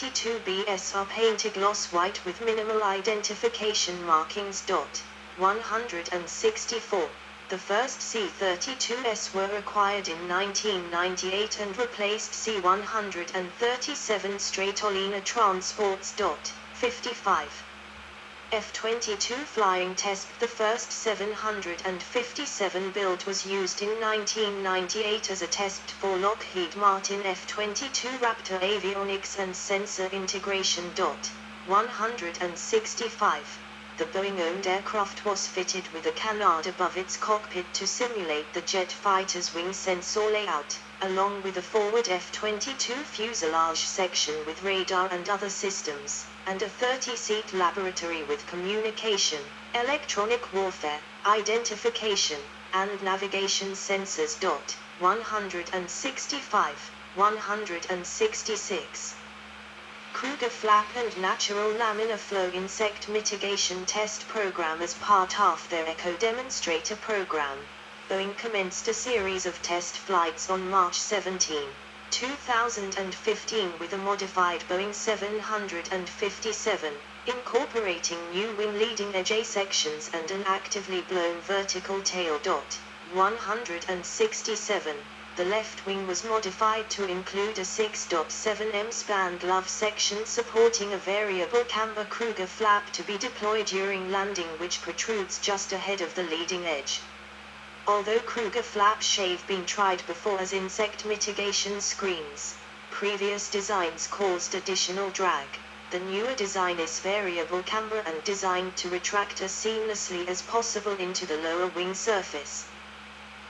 C-32BS are painted gloss white with minimal identification markings. 164. The first C-32s were acquired in 1998 and replaced C-137 Stratolina transports. 55. F-22 flying test. The first 757 build was used in 1998 as a test for Lockheed Martin F-22 Raptor avionics and sensor integration. 165. The Boeing-owned aircraft was fitted with a canard above its cockpit to simulate the jet fighter's wing sensor layout, along with a forward F-22 fuselage section with radar and other systems, and a 30-seat laboratory with communication, electronic warfare, identification, and navigation sensors. 165, 166. Kruger flap and natural laminar flow insect mitigation test program. As part of their Echo demonstrator program, Boeing commenced a series of test flights on March 17, 2015 with a modified Boeing 757, incorporating new wing leading edge A sections and an actively blown vertical tail. 167. The left wing was modified to include a 6.7 span glove section supporting a variable camber Kruger flap to be deployed during landing, which protrudes just ahead of the leading edge. Although Kruger flaps have been tried before as insect mitigation screens, previous designs caused additional drag. The newer design is variable camber and designed to retract as seamlessly as possible into the lower wing surface.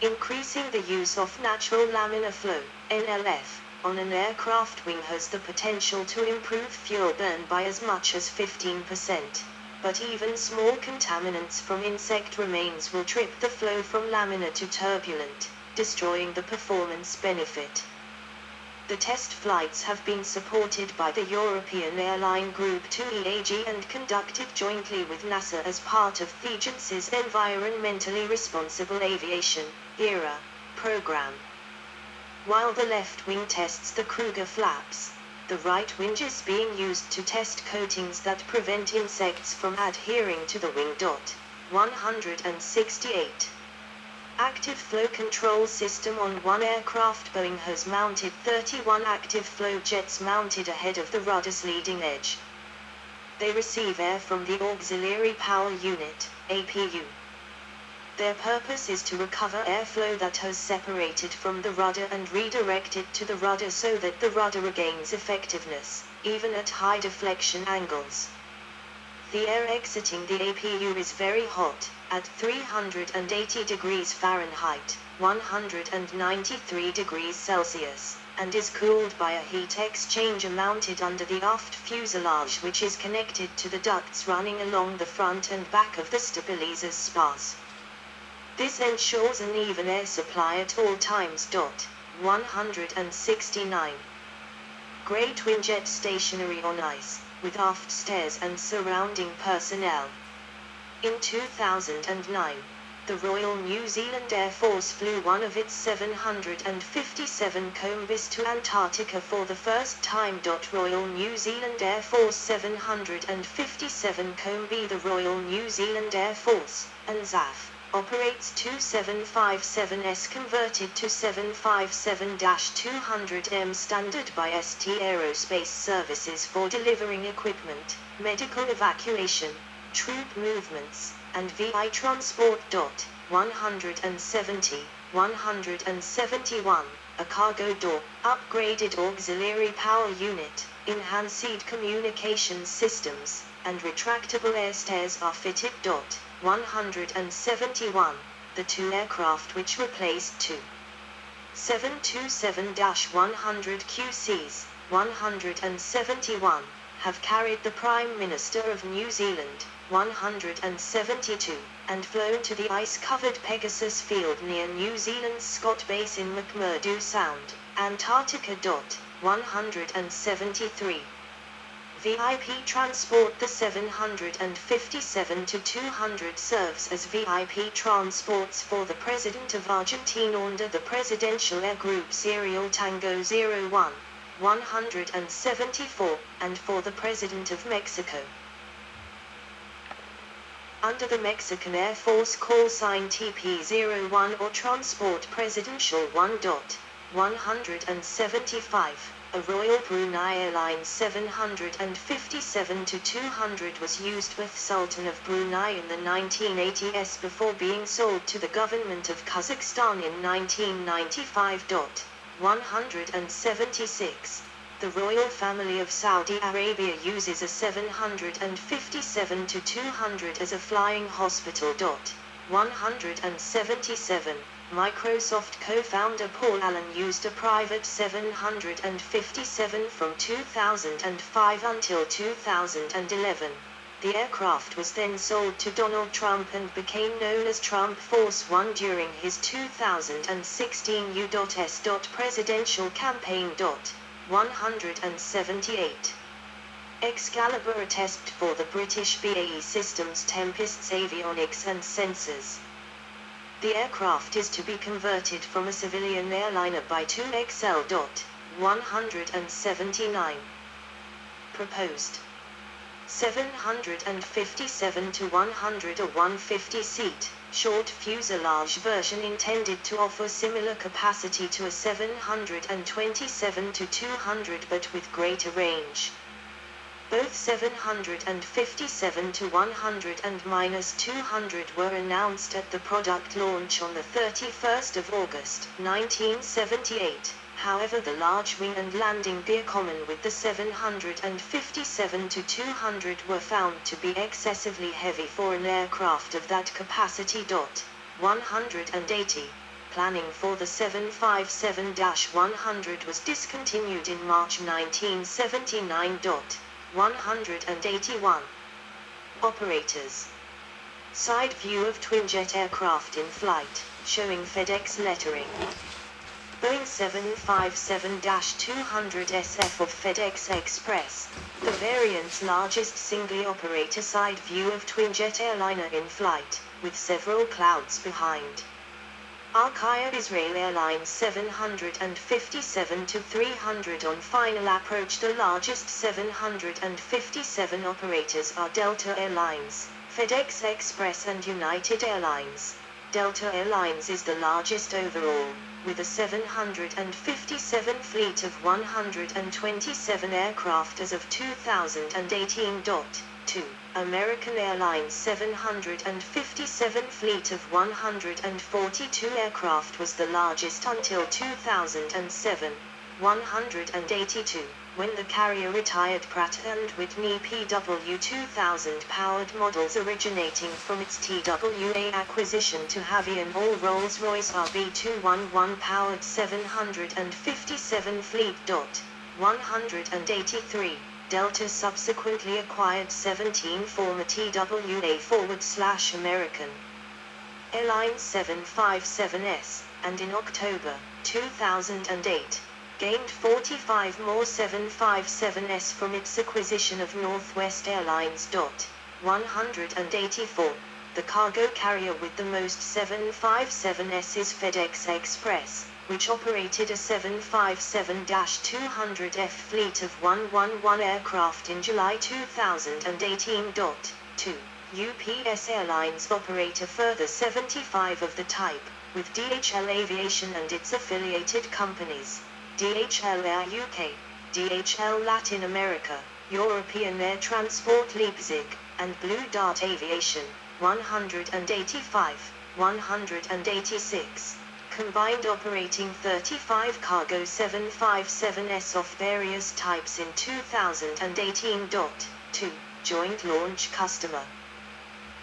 Increasing the use of natural laminar flow, NLF, on an aircraft wing has the potential to improve fuel burn by as much as 15%. But even small contaminants from insect remains will trip the flow from laminar to turbulent, destroying the performance benefit. The test flights have been supported by the European Airline Group 2 EAG and conducted jointly with NASA as part of the agency's Environmentally Responsible Aviation, ERA, program. While the left wing tests the Kruger flaps, the right wing is being used to test coatings that prevent insects from adhering to the wing. 168. Active flow control system. On one aircraft, Boeing has mounted 31 active flow jets mounted ahead of the rudder's leading edge. They receive air from the Auxiliary Power Unit, APU. Their purpose is to recover airflow that has separated from the rudder and redirect it to the rudder so that the rudder regains effectiveness, even at high deflection angles. The air exiting the APU is very hot, at 380 degrees Fahrenheit, 193 degrees Celsius, and is cooled by a heat exchanger mounted under the aft fuselage, which is connected to the ducts running along the front and back of the stabilizer's spars. This ensures an even air supply at all times. 169. Great Wingjet stationary on ice, with aft stairs and surrounding personnel. In 2009, the Royal New Zealand Air Force flew one of its 757 combis to Antarctica for the first time. Royal New Zealand Air Force 757 combi. The Royal New Zealand Air Force, ANZAF, operates two 757s converted to 757-200M standard by ST Aerospace Services for delivering equipment, medical evacuation, troop movements, and VI transport. 170, 171, a cargo door, upgraded auxiliary power unit, enhanced communications systems, and retractable air stairs are fitted. 171, the two aircraft which replaced two 727-100 QCs, 171, have carried the Prime Minister of New Zealand, 172, and flown to the ice-covered Pegasus Field near New Zealand's Scott Base in McMurdo Sound, Antarctica. 173. VIP transport. The 757-200 serves as VIP transports for the President of Argentina under the Presidential Air Group Serial Tango 01, 174, and for the President of Mexico. Under the Mexican Air Force call sign TP-01 or Transport Presidential 1.175, a Royal Brunei Airlines 757-200 was used with Sultan of Brunei in the 1980s before being sold to the government of Kazakhstan in 1995. 176. The royal family of Saudi Arabia uses a 757-200 as a flying hospital. 177. Microsoft co-founder Paul Allen used a private 757 from 2005 until 2011. The aircraft was then sold to Donald Trump and became known as Trump Force One during his 2016 U.S. presidential campaign. 178. Excalibur, a test for the British BAE Systems Tempest's avionics and sensors. The aircraft is to be converted from a civilian airliner by 2XL. 179. Proposed 757-100, a 150-seat, short fuselage version intended to offer similar capacity to a 727-200 but with greater range. Both 757-100 and -200 were announced at the product launch on the 31st of August 1978. However, the large wing and landing gear common with the 757-200 were found to be excessively heavy for an aircraft of that capacity. 180. Planning for the 757-100 was discontinued in March 1979. 181. Operators. Side view of twinjet aircraft in flight, showing FedEx lettering. Boeing 757-200 SF of FedEx Express, the variant's largest single operator side view of twinjet airliner in flight, with several clouds behind. Archaea Israel Airlines 757-300 on final approach. The largest 757 operators are Delta Airlines, FedEx Express and United Airlines. Delta Airlines is the largest overall, with a 757 fleet of 127 aircraft as of 2018. 2. American Airlines 757 fleet of 142 aircraft was the largest until 2007. 182. When the carrier retired Pratt & Whitney PW2000 powered models originating from its TWA acquisition to Havie and all Rolls-Royce RB211 powered 757 fleet. 183. Delta subsequently acquired 17 former TWA/American Airlines 757s, and in October 2008, gained 45 more 757s from its acquisition of Northwest Airlines. 184. The cargo carrier with the most 757s is FedEx Express, which operated a 757-200F fleet of 111 aircraft in July 2018. 2. UPS Airlines operate a further 75 of the type, with DHL Aviation and its affiliated companies, DHL Air UK, DHL Latin America, European Air Transport Leipzig, and Blue Dart Aviation. 185, 186. Combined operating 35 cargo 757s of various types in 2018. 2. Joint launch customer.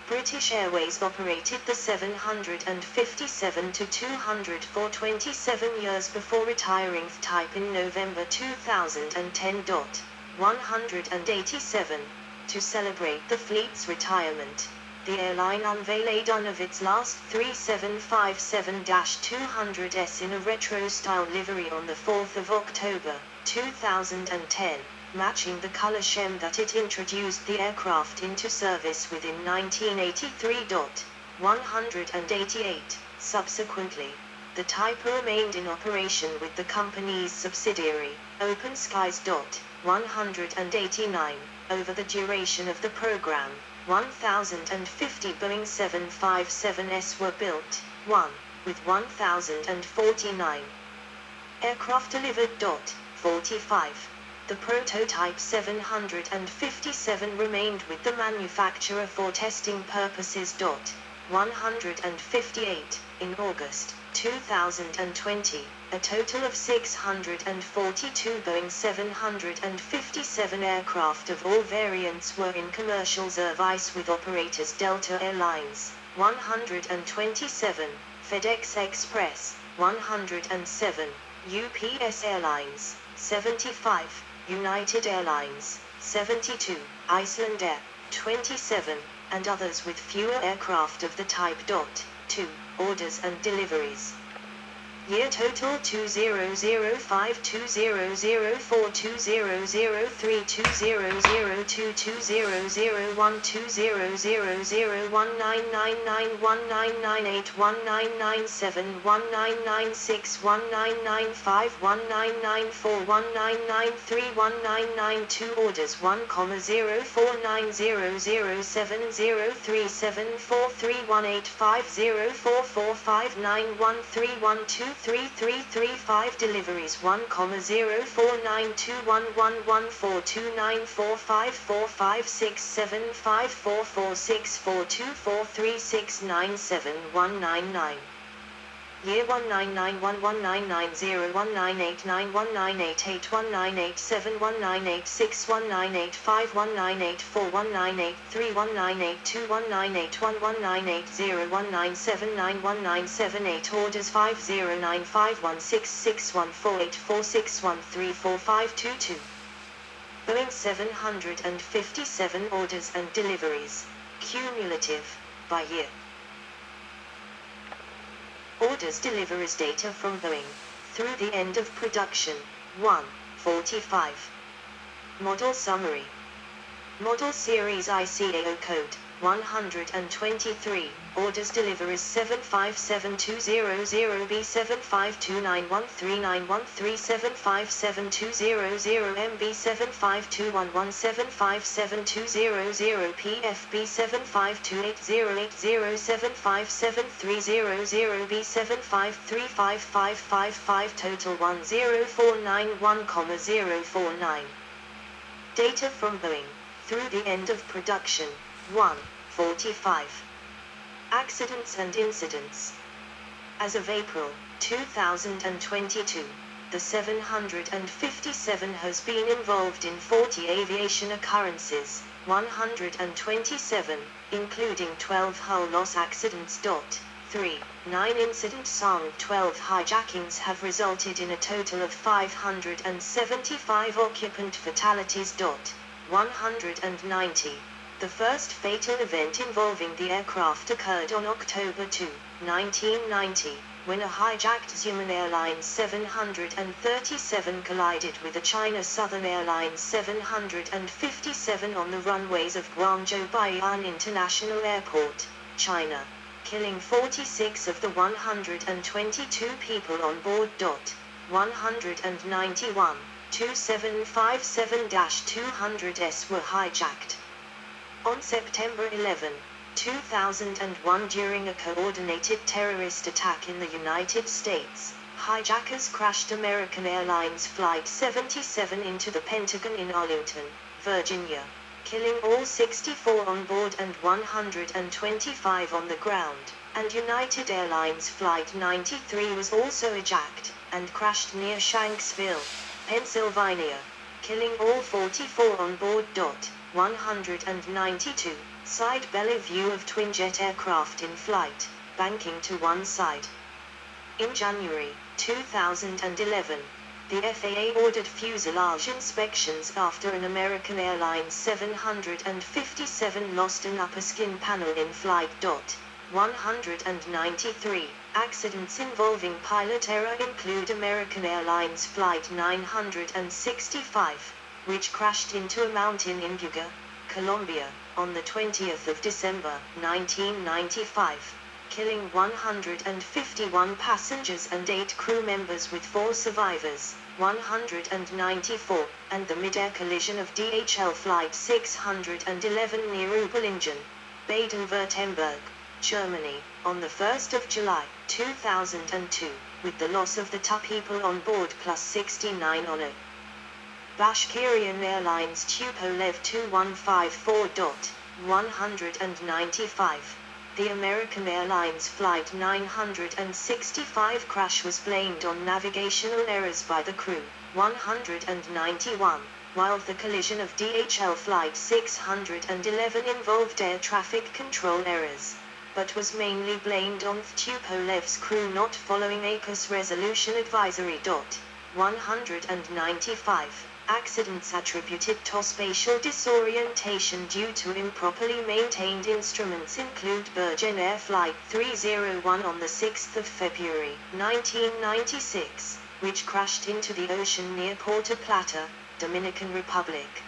British Airways operated the 757-200 for 27 years before retiring the type in November 2010. 187. To celebrate the fleet's retirement, the airline unveiled one of its last three 757-200s in a retro-style livery on the 4th of October, 2010, matching the color scheme that it introduced the aircraft into service within 1983. 188. Subsequently, The type remained in operation with the company's subsidiary, Open Skies. 189. Over the duration of the program, 1,050 Boeing 757s were built, with 1,049 aircraft delivered. 45. The prototype 757 remained with the manufacturer for testing purposes. 158. In August 2020, a total of 642 Boeing 757 aircraft of all variants were in commercial service with operators Delta Airlines, 127, FedEx Express, 107, UPS Airlines, 75, United Airlines, 72, Iceland Air, 27, and others with fewer aircraft of the type. 2. Orders and deliveries. Year total 2005, 2004, 2003, 2002, 2001, 2000, 1999, 1998, 1997, 1996, 1995, 1994, 1993, 1992. Orders 1,049,073,445,913123335. Deliveries 1,049,213,454,675,446,424,3697199. Year 1991199819981999819819861998219831980197919798. Orders 50951661484613452. Boeing 757 orders and deliveries. Cumulative, by year. Orders deliveries data from Boeing, through the end of production, 145. Model summary. Model series ICAO code, 123, orders deliveries 757-200B 752913913757200MB 75211757200 PFB 7528080757300B 7535555. Total 10491,049. Data from Boeing, through the end of production, 145. Accidents and incidents. As of April 2022, the 757 has been involved in 40 aviation occurrences, 127, including 12 hull loss accidents. 9 incidents on 12 hijackings have resulted in a total of 575 occupant fatalities. 190. The first fatal event involving the aircraft occurred on October 2, 1990, when a hijacked Xiamen Airlines 737 collided with a China Southern Airlines 757 on the runways of Guangzhou Baiyuan International Airport, China, killing 46 of the 122 people on board. 191. 2757-200s were hijacked. On September 11, 2001, during a coordinated terrorist attack in the United States, hijackers crashed American Airlines Flight 77 into the Pentagon in Arlington, Virginia, killing all 64 on board and 125 on the ground, and United Airlines Flight 93 was also hijacked, and crashed near Shanksville, Pennsylvania, killing all 44 on board. 192. Side belly view of twinjet aircraft in flight, banking to one side. In January 2011, the FAA ordered fuselage inspections after an American Airlines 757 lost an upper skin panel in flight. 193. Accidents involving pilot error include American Airlines Flight 965, which crashed into a mountain in Buga, Colombia, on the 20th of December, 1995. killing 151 passengers and 8 crew members with 4 survivors, 194, and the mid-air collision of DHL Flight 611 near Ubelingen, Baden-Württemberg, Germany, on the 1st of July, 2002, with the loss of the 2 people on board plus 69 on it. Bashkirian Airlines Tupolev 2154.195. The American Airlines Flight 965 crash was blamed on navigational errors by the crew, 191, while the collision of DHL Flight 611 involved air traffic control errors, but was mainly blamed on Tupolev's crew not following ACUS Resolution Advisory. 195. Accidents attributed to spatial disorientation due to improperly maintained instruments include Virgin Air Flight 301 on the 6th of February, 1996, which crashed into the ocean near Puerto Plata, Dominican Republic.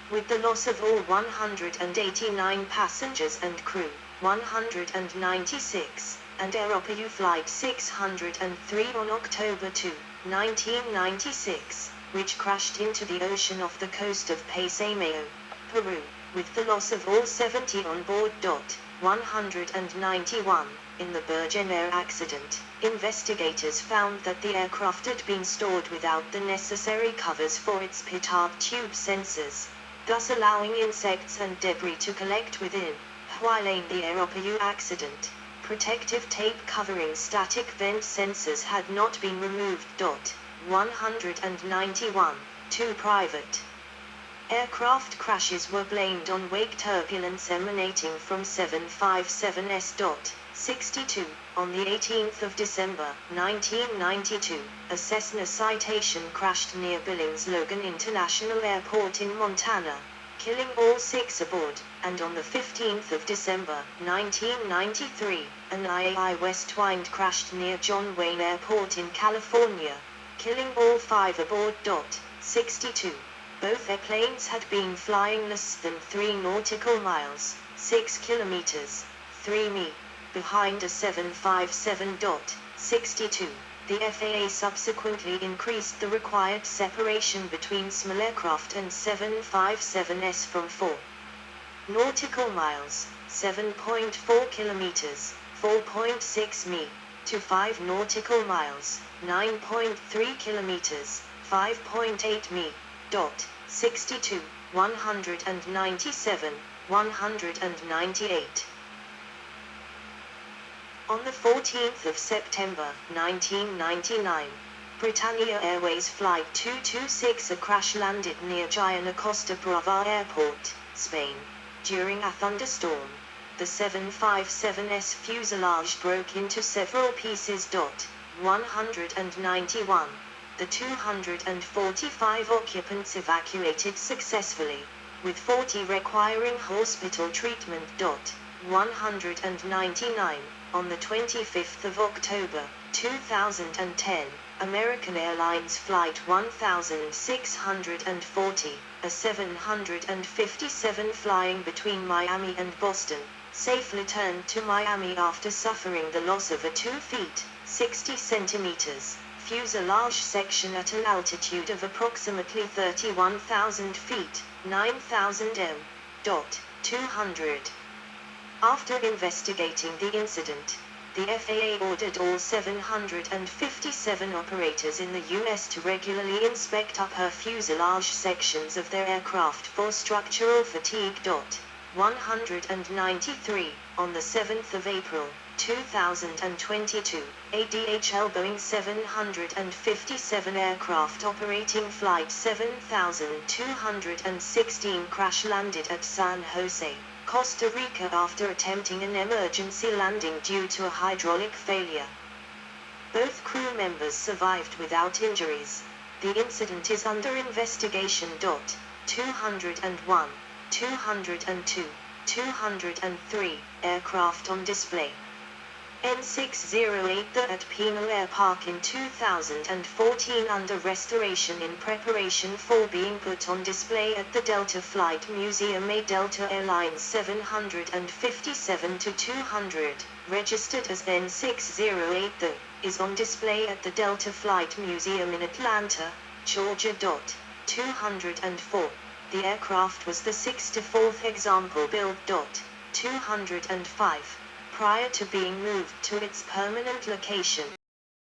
With the loss of all 189 passengers and crew, 196, and Aeroperu Flight 603 on October 2, 1996, which crashed into the ocean off the coast of Paysamayo, Peru, with the loss of all 70 on board. 191. In the Virgin Air accident, investigators found that the aircraft had been stored without the necessary covers for its petard tube sensors, thus allowing insects and debris to collect within. While in the Aeroperu accident, protective tape covering static vent sensors had not been removed. 191. 2 private aircraft crashes were blamed on wake turbulence emanating from 757S.62. On the 18th of December, 1992, a Cessna Citation crashed near Billings Logan International Airport in Montana, killing all 6 aboard, and on the 15th of December, 1993, an IAI Westwind crashed near John Wayne Airport in California, killing all 5 aboard. 62. Both airplanes had been flying less than 3 nautical miles, 6 kilometers, 3 mi, behind a 757. 62. The FAA subsequently increased the required separation between small aircraft and 757s from 4 nautical miles, 7.4 kilometers, 4.6 mi, to 5 nautical miles, 9.3 kilometers, 5.8 mi. 62, 197, 198. On the 14th of September, 1999, Britannia Airways Flight 226 crash-landed near Jaén Costa Brava Airport, Spain, during a thunderstorm. The 757's fuselage broke into several pieces. 191. The 245 occupants evacuated successfully, with 40 requiring hospital treatment. 199. On the 25th of October, 2010, American Airlines Flight 1640, a 757 flying between Miami and Boston, safely returned to Miami after suffering the loss of a 2 feet, 60 centimeters, fuselage section at an altitude of approximately 31,000 feet, 9,000 m. 200. After investigating the incident, the FAA ordered all 757 operators in the U.S. to regularly inspect upper fuselage sections of their aircraft for structural fatigue. 193. On the 7th of April, 2022, a DHL Boeing 757 aircraft operating Flight 7216 crash-landed at San Jose, Costa Rica after attempting an emergency landing due to a hydraulic failure. Both crew members survived without injuries. The incident is under investigation. 201, 202, 203 aircraft on display. N608 at Peno Air Park in 2014 under restoration in preparation for being put on display at the Delta Flight Museum. A Delta Airlines 757-200, registered as N608 is on display at the Delta Flight Museum in Atlanta, Georgia. 204. The aircraft was the 64th example build. 205. Prior to being moved to its permanent location.